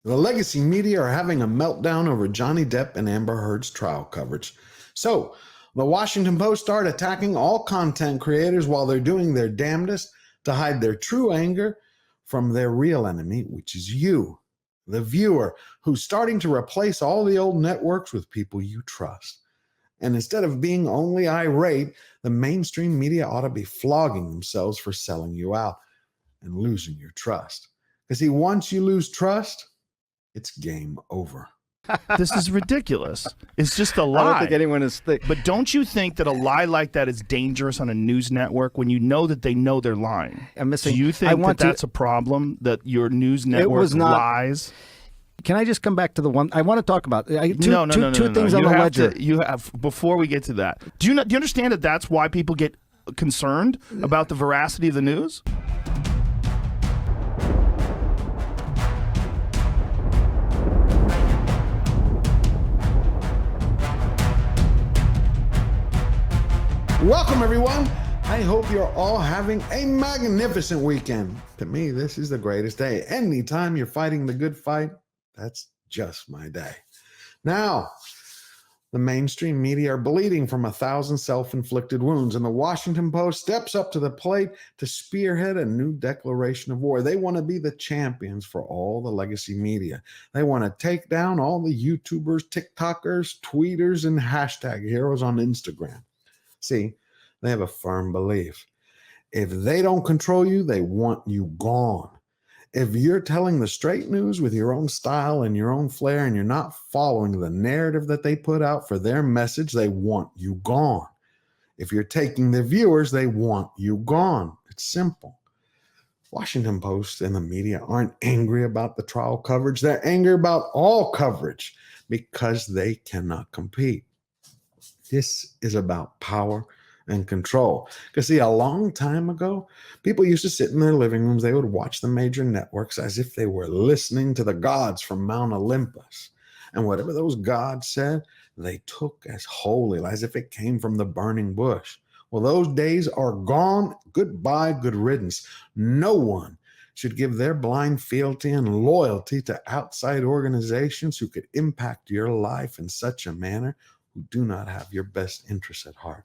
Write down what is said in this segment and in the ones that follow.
The legacy media are having a meltdown over Johnny Depp and Amber Heard's trial coverage. So, the Washington Post started attacking all content creators while they're doing their damnedest to hide their true anger from their real enemy, which is you, the viewer, who's starting to replace all the old networks with people you trust. And instead of being only irate, the mainstream media ought to be flogging themselves for selling you out and losing your trust. Because see, once you lose trust, it's game over. This is ridiculous. It's just a lie. I don't think anyone is But don't you think that a lie like that is dangerous on a news network when you know that they know they're lying? Do you think that's a problem, that your news network lies? Can I just come back to the one I want to talk about? Two things on the ledger. You have, before we get to that, do you understand that that's why people get concerned about the veracity of the news? Welcome, everyone. I hope you're all having a magnificent weekend. To me, this is the greatest day. Anytime you're fighting the good fight, that's just my day. Now, the mainstream media are bleeding from 1,000 self-inflicted wounds, and the Washington Post steps up to the plate to spearhead a new declaration of war. They want to be the champions for all the legacy media. They want to take down all the YouTubers, TikTokers, tweeters, and hashtag heroes on Instagram. See, they have a firm belief. If they don't control you, they want you gone. If you're telling the straight news with your own style and your own flair and you're not following the narrative that they put out for their message, they want you gone. If you're taking the viewers, they want you gone. It's simple. Washington Post and the media aren't angry about the trial coverage. They're angry about all coverage because they cannot compete. This is about power and control. Because see, a long time ago, people used to sit in their living rooms. They would watch the major networks as if they were listening to the gods from Mount Olympus. And whatever those gods said, they took as holy, as if it came from the burning bush. Well, those days are gone. Goodbye, good riddance. No one should give their blind fealty and loyalty to outside organizations who could impact your life in such a manner who do not have your best interests at heart.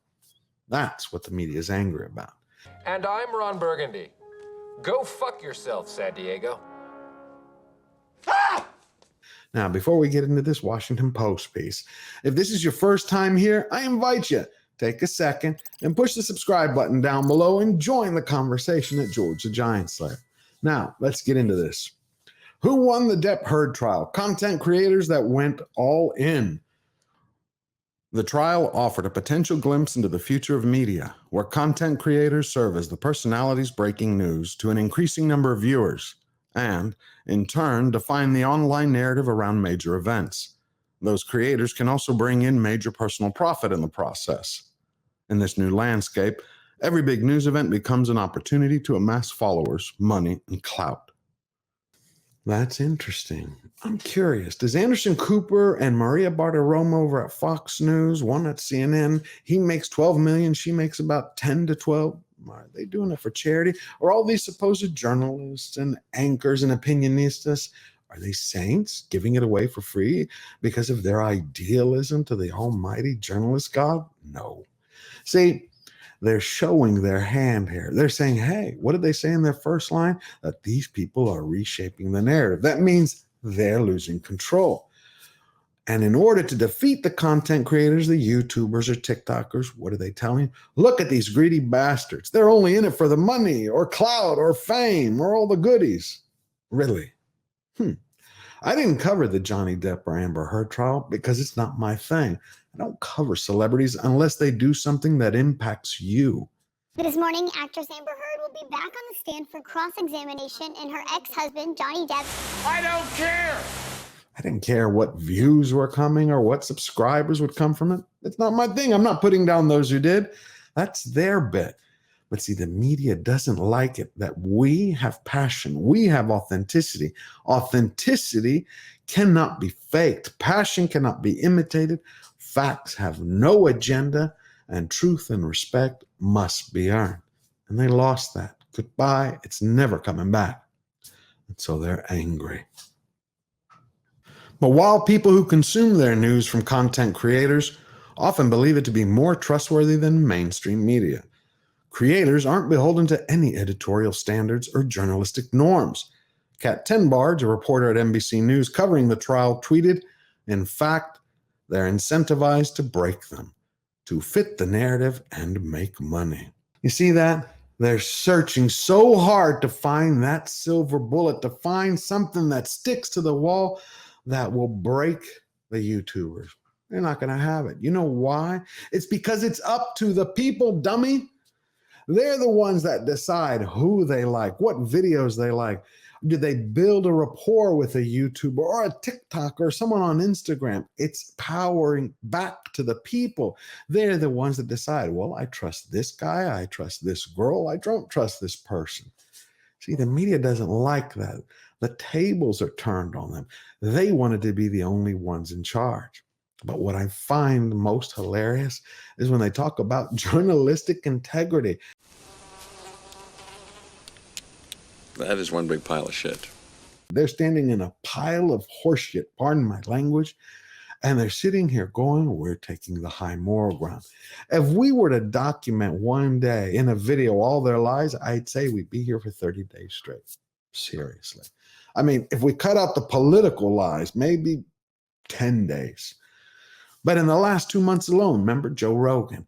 That's what the media is angry about. And I'm Ron Burgundy. Go fuck yourself, San Diego. Ah! Now, before we get into this Washington Post piece, if this is your first time here, I invite you, take a second and push the subscribe button down below and join the conversation at George the Giant Slayer. Now, let's get into this. Who won the Depp Heard trial? Content creators that went all in. The trial offered a potential glimpse into the future of media, where content creators serve as the personalities breaking news to an increasing number of viewers, and, in turn, define the online narrative around major events. Those creators can also bring in major personal profit in the process. In this new landscape, every big news event becomes an opportunity to amass followers, money, and clout. That's interesting. I'm curious. Does Anderson Cooper and Maria Bartiromo over at Fox News, one at CNN, he makes 12 million, she makes about 10 to 12? Are they doing it for charity? Or all these supposed journalists and anchors and opinionistas, are they saints giving it away for free because of their idealism to the almighty journalist God? No. See, they're showing their hand here. They're saying, hey, what did they say in their first line? That these people are reshaping the narrative. That means they're losing control. And in order to defeat the content creators, the YouTubers or TikTokers, what are they telling? Look at these greedy bastards. They're only in it for the money or clout or fame or all the goodies. Really? I didn't cover the Johnny Depp or Amber Heard trial because it's not my thing. I don't cover celebrities unless they do something that impacts you. This morning, actress Amber Heard will be back on the stand for cross-examination in her ex-husband, Johnny Depp. I don't care! I didn't care what views were coming or what subscribers would come from it. It's not my thing. I'm not putting down those who did. That's their bit. But see, the media doesn't like it that we have passion. We have authenticity. Authenticity cannot be faked. Passion cannot be imitated. Facts have no agenda, and truth and respect must be earned. And they lost that. Goodbye. It's never coming back. And so they're angry. But while people who consume their news from content creators often believe it to be more trustworthy than mainstream media, creators aren't beholden to any editorial standards or journalistic norms. Kat Tenbarge, a reporter at NBC News covering the trial, tweeted, "In fact, they're incentivized to break them, to fit the narrative and make money." You see that? They're searching so hard to find that silver bullet, to find something that sticks to the wall that will break the YouTubers. They're not going to have it. You know why? It's because it's up to the people, dummy. They're the ones that decide who they like, what videos they like. Do they build a rapport with a YouTuber or a TikTok or someone on Instagram? It's powering back to the people. They're the ones that decide, well, I trust this guy, I trust this girl, I don't trust this person. See, the media doesn't like that. The tables are turned on them. They wanted to be the only ones in charge. But what I find most hilarious is when they talk about journalistic integrity. That is one big pile of shit. They're standing in a pile of horseshit, pardon my language, and they're sitting here going, we're taking the high moral ground. If we were to document one day in a video all their lies, I'd say we'd be here for 30 days straight. Seriously. I mean, if we cut out the political lies, maybe 10 days. But in the last 2 months alone, remember Joe Rogan?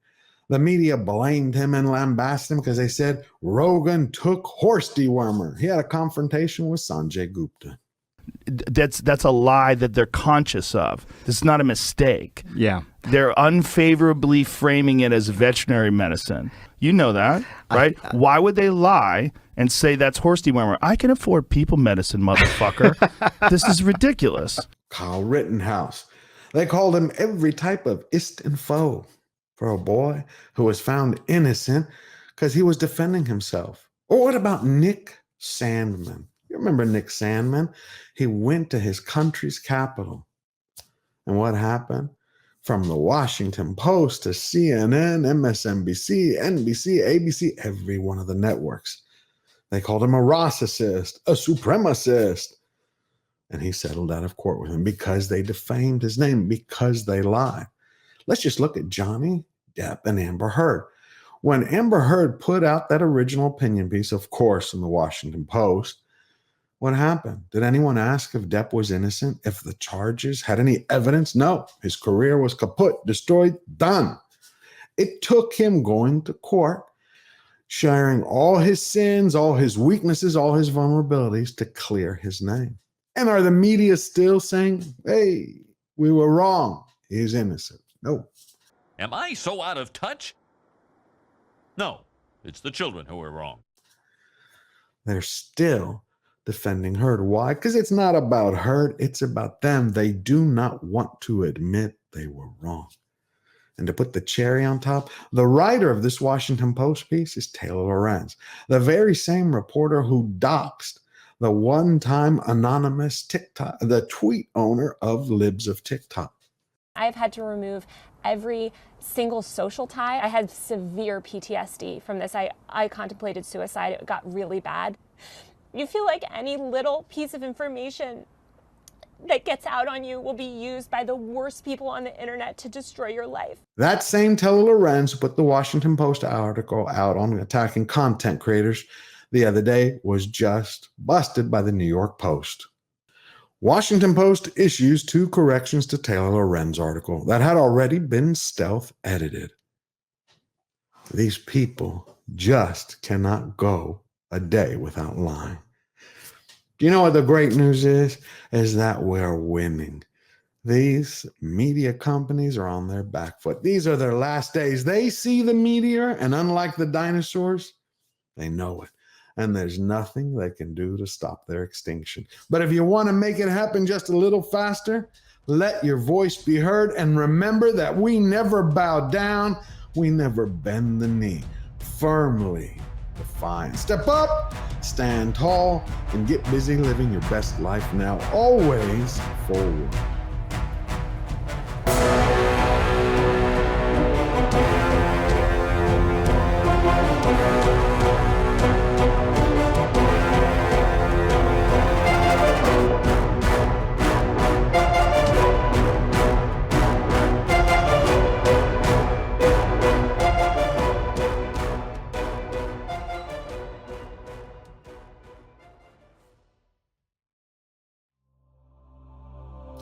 The media blamed him and lambasted him because they said Rogan took horse dewormer. He had a confrontation with Sanjay Gupta. That's a lie that they're conscious of. This is not a mistake. Yeah. They're unfavorably framing it as veterinary medicine. You know that, right? Why would they lie and say that's horse dewormer? I can afford people medicine, motherfucker. This is ridiculous. Kyle Rittenhouse. They called him every type of ist and foe for a boy who was found innocent because he was defending himself. Or what about Nick Sandmann? You remember Nick Sandmann? He went to his country's capital. And what happened? From the Washington Post to CNN, MSNBC, NBC, ABC, every one of the networks. They called him a racist, a supremacist. And he settled out of court with him because they defamed his name, because they lied. Let's just look at Johnny Depp and Amber Heard. When Amber Heard put out that original opinion piece, of course, in the Washington Post, what happened? Did anyone ask if Depp was innocent? If the charges had any evidence? No. His career was kaput, destroyed, done. It took him going to court, sharing all his sins, all his weaknesses, all his vulnerabilities to clear his name. And are the media still saying, hey, we were wrong, he's innocent? No. Am I so out of touch? No, it's the children who are wrong. They're still defending Heard. Why? Because it's not about Heard, it's about them. They do not want to admit they were wrong. And to put the cherry on top, the writer of this Washington Post piece is Taylor Lorenz, the very same reporter who doxed the one-time anonymous TikTok, the tweet owner of Libs of TikTok. I've had to remove every single social tie. I had severe PTSD from this. I contemplated suicide. It got really bad. You feel like any little piece of information that gets out on you will be used by the worst people on the internet to destroy your life. That same Taylor Lorenz who put the Washington Post article out on attacking content creators the other day was just busted by the New York Post. Washington Post issues 2 corrections to Taylor Lorenz article that had already been stealth edited. These people just cannot go a day without lying. Do you know what the great news is? Is that we're winning. These media companies are on their back foot. These are their last days. They see the meteor, and unlike the dinosaurs, they know it. And there's nothing they can do to stop their extinction. But if you want to make it happen just a little faster, let your voice be heard. And remember that we never bow down. We never bend the knee. Firmly defiant. Step up, stand tall, and get busy living your best life now. Always forward.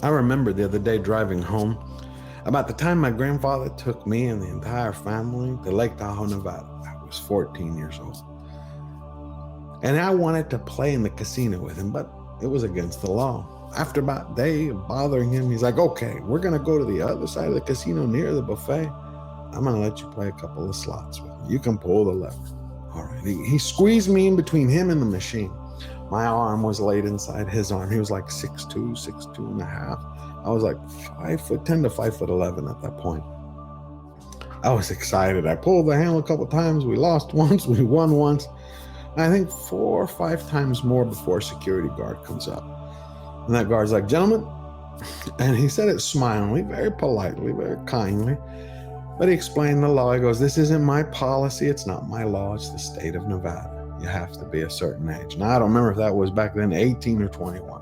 I remember the other day driving home, about the time my grandfather took me and the entire family to Lake Tahoe, Nevada. I was 14 years old. And I wanted to play in the casino with him, but it was against the law. After about a day of bothering him, he's like, okay, we're going to go to the other side of the casino near the buffet. I'm going to let you play a couple of slots with me. You can pull the lever. All right. He squeezed me in between him and the machine. My arm was laid inside his arm. He was like 6'2", 6'2 and a half. I was like 5'10" to 5'11" at that point. I was excited. I pulled the handle a couple times. We lost once. We won once. I think 4 or 5 times more before a security guard comes up. And that guard's like, gentlemen, and he said it smilingly, very politely, very kindly, but he explained the law. He goes, this isn't my policy. It's not my law. It's the state of Nevada. You have to be a certain age. Now, I don't remember if that was back then 18 or 21.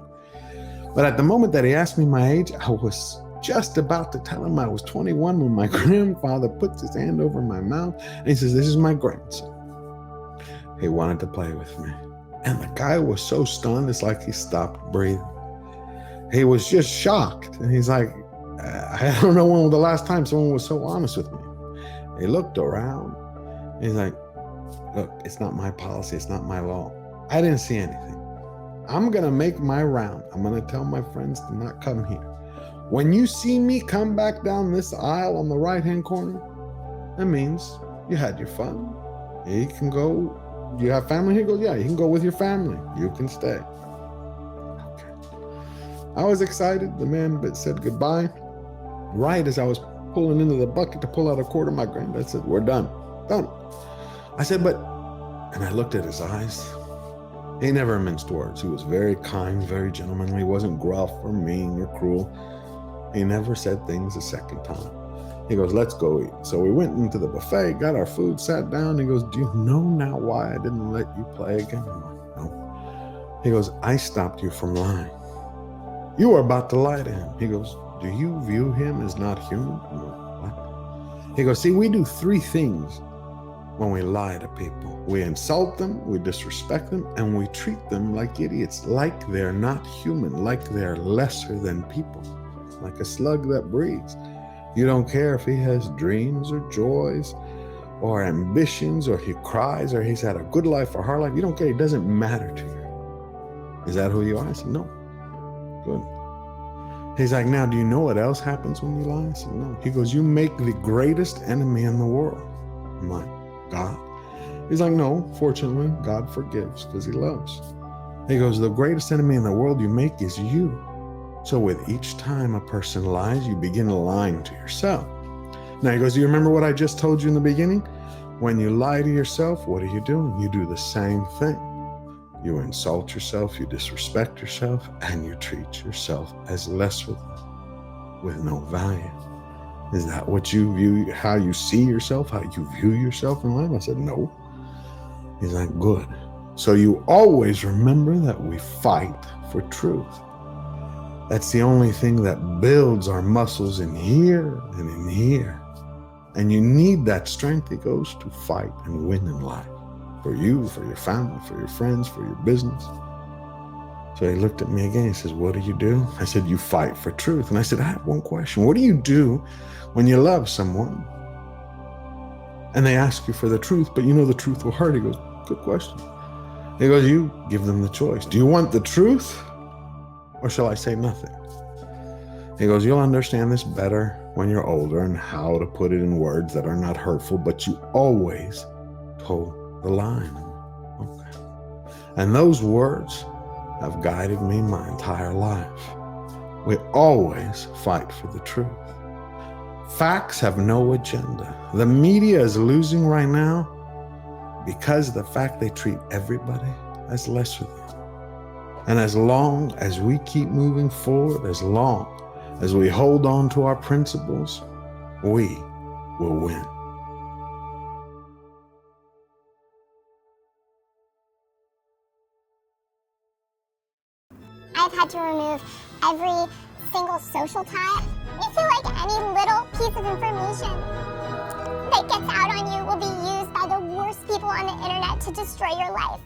But at the moment that he asked me my age, I was just about to tell him I was 21 when my grandfather puts his hand over my mouth and he says, this is my grandson. He wanted to play with me. And the guy was so stunned, it's like he stopped breathing. He was just shocked. And he's like, I don't know when was the last time someone was so honest with me. He looked around. He's like, look, it's not my policy. It's not my law. I didn't see anything. I'm going to make my round. I'm going to tell my friends to not come here. When you see me come back down this aisle on the right-hand corner, that means you had your fun. You can go. You have family here? He goes, yeah, you can go with your family. You can stay. I was excited. The man said goodbye. Right as I was pulling into the bucket to pull out a quarter, my granddad said, we're done. Done. I said, but, and I looked at his eyes. He never minced words. He was very kind, very gentlemanly. He wasn't gruff or mean or cruel. He never said things a second time. He goes, let's go eat. So we went into the buffet, got our food, sat down. He goes, do you know now why I didn't let you play again? I'm like, no. He goes, I stopped you from lying. You were about to lie to him. He goes, do you view him as not human? I'm like, what? He goes, see, we do 3 things when we lie to people. We insult them, we disrespect them, and we treat them like idiots, like they're not human, like they're lesser than people, like a slug that breathes. You don't care if he has dreams or joys or ambitions, or he cries, or he's had a good life or hard life. You don't care. It doesn't matter to you. Is that who you are? I said, no. Good. He's like, now, do you know what else happens when you lie? I said, no. He goes, you make the greatest enemy in the world. I'm like, God? He's like, no, fortunately, God forgives because he loves. He goes, the greatest enemy in the world you make is you. So with each time a person lies, you begin lying to yourself. Now he goes, do you remember what I just told you in the beginning? When you lie to yourself, what are you doing? You do the same thing. You insult yourself, you disrespect yourself, and you treat yourself as lesser than, with no value. Is that what you view, how you see yourself, how you view yourself in life? I said, no. He's like, good. So you always remember that we fight for truth. That's the only thing that builds our muscles in here and in here. And you need that strength, he goes, to fight and win in life. For you, for your family, for your friends, for your business. So he looked at me again. He says, what do you do? I said, you fight for truth. And I said, I have one question. What do you do when you love someone and they ask you for the truth, but you know the truth will hurt? He goes, good question. He goes, you give them the choice. Do you want the truth or shall I say nothing? He goes, you'll understand this better when you're older and how to put it in words that are not hurtful, but you always told the line. Okay. And those words have guided me my entire life. We always fight for the truth. Facts have no agenda. The media is losing right now because of the fact they treat everybody as lesser than. And as long as we keep moving forward, as long as we hold on to our principles, we will win. I've had to remove every single social tie. You feel like any little piece of information that gets out on you will be used by the worst people on the internet to destroy your life.